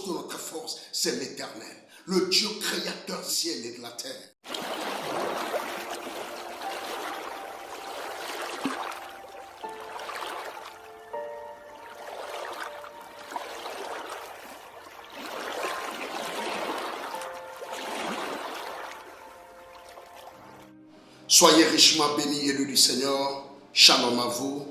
de notre force, c'est l'Éternel, le Dieu créateur du ciel et de la terre. Soyez richement bénis, élus du Seigneur. Shalom à vous.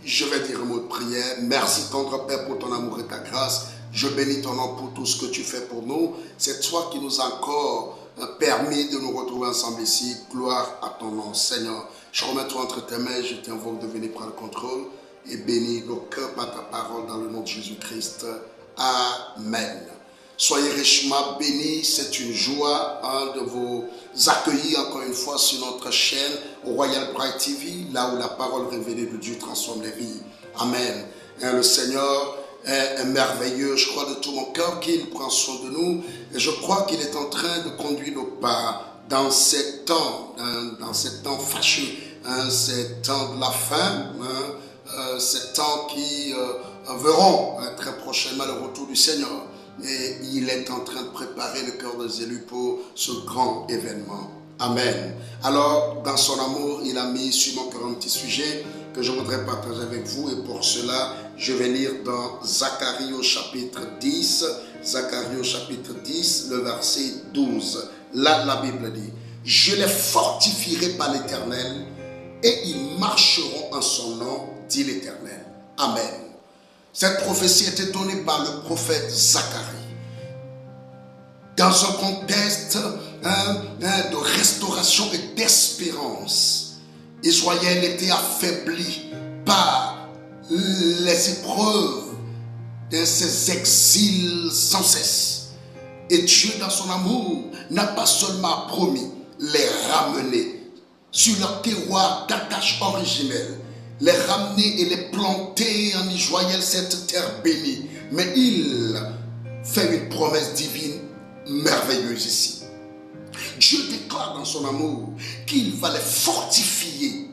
Je vais dire un mot de prière. Merci, tendre Père, pour ton amour et ta grâce. Je bénis ton nom pour tout ce que tu fais pour nous. C'est toi qui nous as encore permis de nous retrouver ensemble ici. Gloire à ton nom, Seigneur. Je remets tout entre tes mains. Je t'invoque de venir prendre le contrôle et bénis nos cœurs par ta parole dans le nom de Jésus-Christ. Amen. Soyez richement bénis, c'est une joie de vous accueillir encore une fois sur notre chaîne Royal Bright TV, là où la parole révélée de Dieu transforme les vies. Amen. Le Seigneur est merveilleux, je crois de tout mon cœur qu'il prend soin de nous et je crois qu'il est en train de conduire nos pas dans ces temps, fâcheux, ces temps de la fin, ces temps qui verront très prochainement le retour du Seigneur. Et il est en train de préparer le cœur des élus pour ce grand événement. Amen. Alors, dans son amour, il a mis sur mon cœur un petit sujet que je voudrais partager avec vous. Et pour cela, je vais lire dans Zacharie au chapitre 10. Zacharie au chapitre 10, le verset 12. Là, la Bible dit, « Je les fortifierai par l'Éternel et ils marcheront en son nom, dit l'Éternel. » Amen. Cette prophétie était donnée par le prophète Zacharie. Dans un contexte de restauration et d'espérance, Israël était affaibli par les épreuves de ces exils sans cesse. Et Dieu, dans son amour, n'a pas seulement promis les ramener sur leur terroir d'attache originelle, les ramener et les planter en Israël, cette terre bénie. Mais il fait une promesse divine merveilleuse ici. Dieu déclare dans son amour qu'il va les fortifier.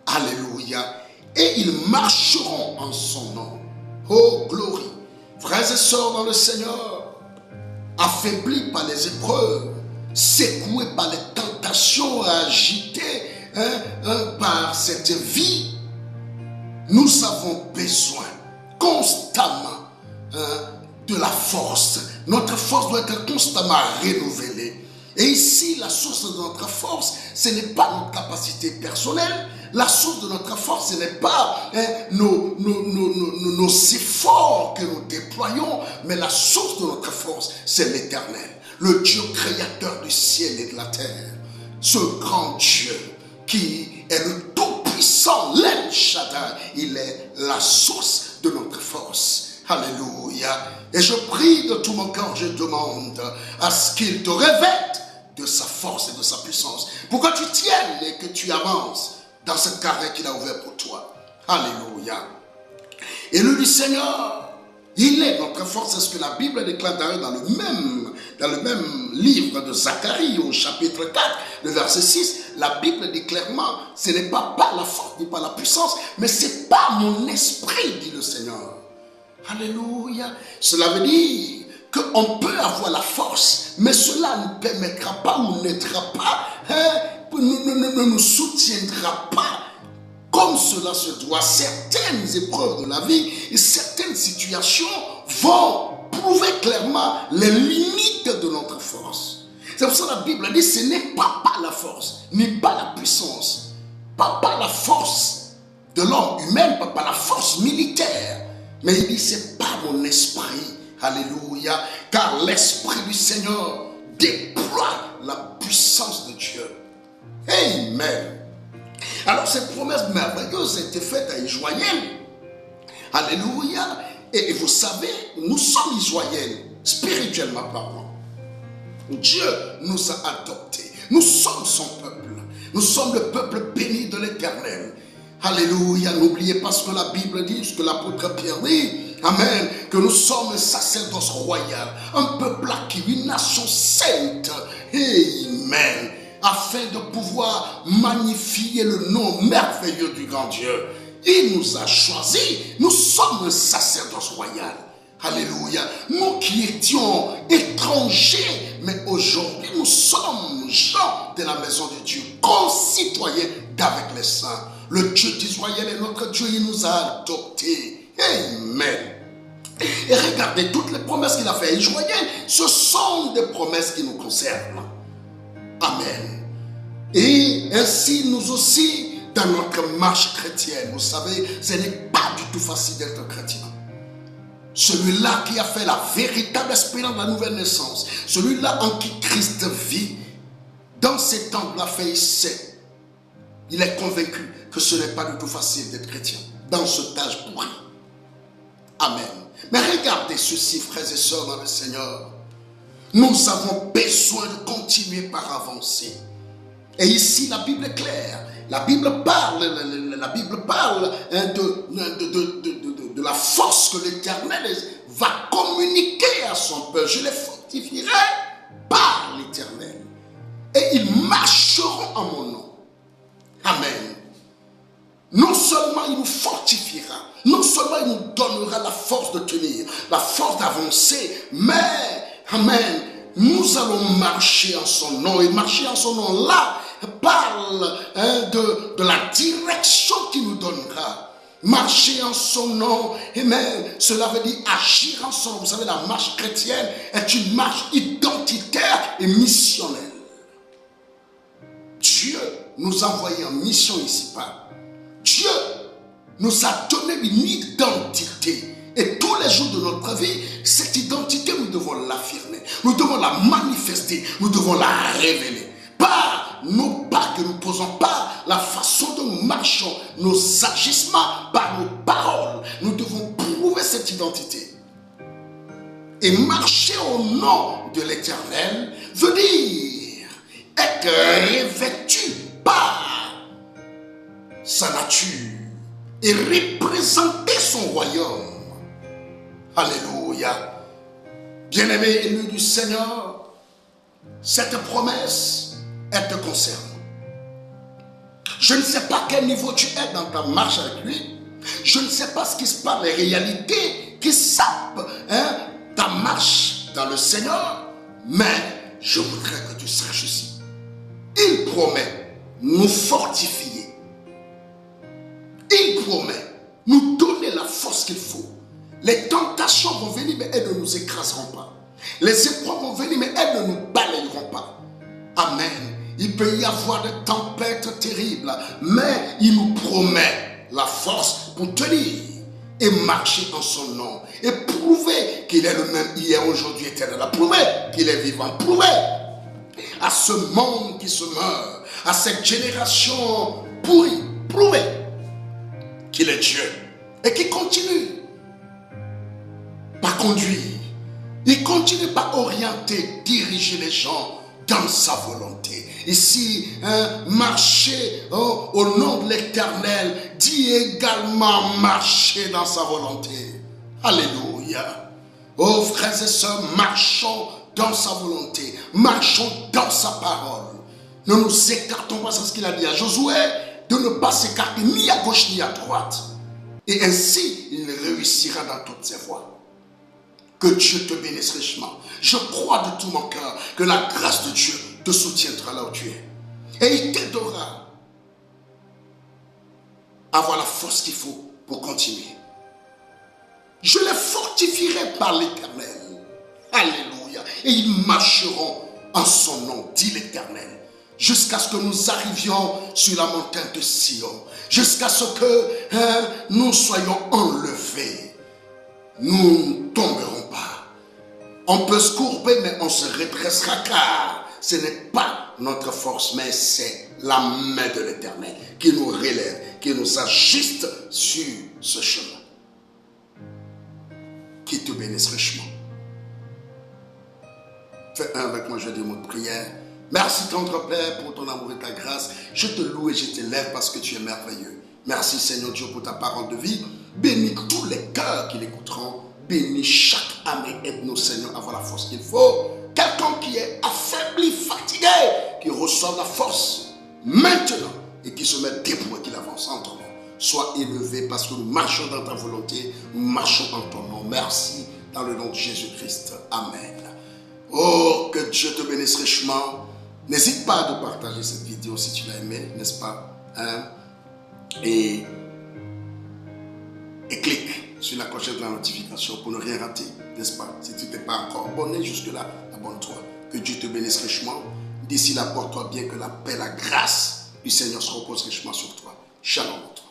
Alléluia. Et ils marcheront en son nom. Oh, gloire. Frères et sœurs dans le Seigneur, affaiblis par les épreuves, secoués par les tentations, agités par cette vie, nous avons besoin constamment de la force. Notre force doit être constamment renouvelée. Et ici, la source de notre force, ce n'est pas notre capacité personnelle. La source de notre force, ce n'est pas nos efforts que nous déployons, mais la source de notre force, c'est l'Éternel, le Dieu créateur du ciel et de la terre. Ce grand Dieu qui est le Tout-Puissant, l'El Shaddai, il est la source de notre force. Alléluia. Et je prie de tout mon cœur, je demande à ce qu'il te revête de sa force et de sa puissance, pour que tu tiennes et que tu avances dans ce carré qu'il a ouvert pour toi. Alléluia. Et le Seigneur, il est notre force. C'est ce que la Bible déclare d'ailleurs dans le même livre de Zacharie au chapitre 4, le verset 6. La Bible dit clairement, ce n'est pas par la force ni par la puissance, mais c'est par mon esprit, dit le Seigneur. Alléluia. Cela veut dire qu'on peut avoir la force, mais cela ne permettra pas ou n'aidera pas, ne nous soutiendra pas comme cela se doit. Certaines épreuves de la vie et certaines situations vont prouver clairement les limites de notre force. C'est pour ça que la Bible dit, ce n'est pas par la force, ni par la puissance, pas par la force de l'homme humain, pas par la force militaire, mais il dit, c'est par mon esprit. Alléluia. Car l'esprit du Seigneur déploie la puissance de Dieu. Amen. Alors cette promesse merveilleuse a été faite à Israël. Alléluia. Et vous savez, nous sommes Israël, spirituellement parlant. Dieu nous a adoptés. Nous sommes son peuple. Nous sommes le peuple béni de l'Éternel. Alléluia. N'oubliez pas ce que la Bible dit, ce que l'apôtre Pierre dit. Amen. Que nous sommes un sacerdoce royal, un peuple acquis, une nation sainte. Amen. Afin de pouvoir magnifier le nom merveilleux du grand Dieu. Il nous a choisis. Nous sommes un sacerdoce royal. Alléluia. Nous qui étions étrangers, mais aujourd'hui nous sommes gens de la maison de Dieu, concitoyens d'avec les saints. Le Dieu d'Israël est notre Dieu, il nous a adoptés. Amen. Et regardez toutes les promesses qu'il a faites. Israël, ce sont des promesses qui nous concernent. Amen. Et ainsi nous aussi, dans notre marche chrétienne, vous savez, ce n'est pas du tout facile d'être chrétien. Celui-là qui a fait la véritable expérience de la nouvelle naissance, celui-là en qui Christ vit, dans ces temps-là, fait, il est convaincu que ce n'est pas du tout facile d'être chrétien dans ce âge pourri. Amen. Mais regardez ceci, frères et sœurs dans le Seigneur. Nous avons besoin de continuer par avancer. Et ici, la Bible est claire. La Bible parle de la force que l'Éternel va communiquer à son peuple. Je les fortifierai par l'Éternel. Et ils marcheront en mon nom. Amen. Non seulement il nous fortifiera, non seulement il nous donnera la force de tenir, la force d'avancer, mais, amen, nous allons marcher en son nom. Et marcher en son nom là parle de la direction qu'il nous donnera. Marcher en son nom, amen, cela veut dire agir en son nom. Vous savez, la marche chrétienne est une marche identitaire et missionnelle. Dieu nous a envoyés en mission ici-bas. Dieu nous a donné une identité. Et tous les jours de notre vie, cette identité, nous devons l'affirmer. Nous devons la manifester. Nous devons la révéler. Par nos pas que nous posons, par la façon dont nous marchons, nos agissements, par nos paroles. Nous devons prouver cette identité. Et marcher au nom de l'Éternel veut dire être revêtu par sa nature et représenter son royaume. Alléluia. Bien-aimé élu du Seigneur, cette promesse, elle te concerne. Je ne sais pas quel niveau tu es dans ta marche avec lui. Je ne sais pas ce qui se passe, les réalités qui sapent ta marche dans le Seigneur, mais je voudrais que tu saches ceci. Il promet nous fortifier. Il promet nous donner la force qu'il faut. Les tentations vont venir, mais elles ne nous écraseront pas. Les épreuves vont venir, mais elles ne nous balayeront pas. Amen. Il peut y avoir des tempêtes terribles, mais il nous promet la force pour tenir et marcher en son nom. Et prouver qu'il est le même hier, aujourd'hui, éternel. Prouver qu'il est vivant. Prouver à ce monde qui se meurt, à cette génération pourrie. Prouver qu'il est Dieu et qu'il continue par conduire. Il continue par orienter, diriger les gens dans sa volonté. Ici, marcher au nom de l'Éternel dit également marcher dans sa volonté. Alléluia. Oh frères et sœurs, marchons dans sa volonté. Marchons dans sa parole. Ne nous écartons pas, c'est ce qu'il a dit à Josué, de ne pas s'écarter ni à gauche ni à droite. Et ainsi, il réussira dans toutes ses voies. Que Dieu te bénisse richement. Je crois de tout mon cœur que la grâce de Dieu te soutiendra là où tu es. Et il t'aidera à avoir la force qu'il faut pour continuer. Je les fortifierai par l'Éternel. Alléluia. Et ils marcheront en son nom, dit l'Éternel. Jusqu'à ce que nous arrivions sur la montagne de Sion. Jusqu'à ce que nous soyons enlevés. Nous ne tomberons pas. On peut se courber, mais on se redressera, car ce n'est pas notre force, mais c'est la main de l'Éternel qui nous relève, qui nous ajuste sur ce chemin. Qui te bénisse richement. Fais un avec moi, je dis un mot de prière. Merci tendre Père pour ton amour et ta grâce. Je te loue et je t'élève parce que tu es merveilleux. Merci Seigneur Dieu pour ta parole de vie. Bénis tous les cœurs qui l'écouteront. Bénis chaque âme et aide-nous Seigneur à avoir la force qu'il faut. Quelqu'un qui est affaibli, fatigué, qui reçoit la force maintenant et qui se met debout et qui avance en ton nom. Sois élevé parce que nous marchons dans ta volonté, nous marchons en ton nom. Merci dans le nom de Jésus-Christ. Amen. Oh, que Dieu te bénisse richement. N'hésite pas à partager cette vidéo si tu l'as aimé, n'est-ce pas? Et clique sur la clochette de la notification pour ne rien rater, n'est-ce pas? Si tu n'es pas encore abonné jusque-là, abonne-toi. Que Dieu te bénisse richement. D'ici là, porte-toi bien, que la paix, la grâce du Seigneur se repose richement sur toi. Shalom à toi.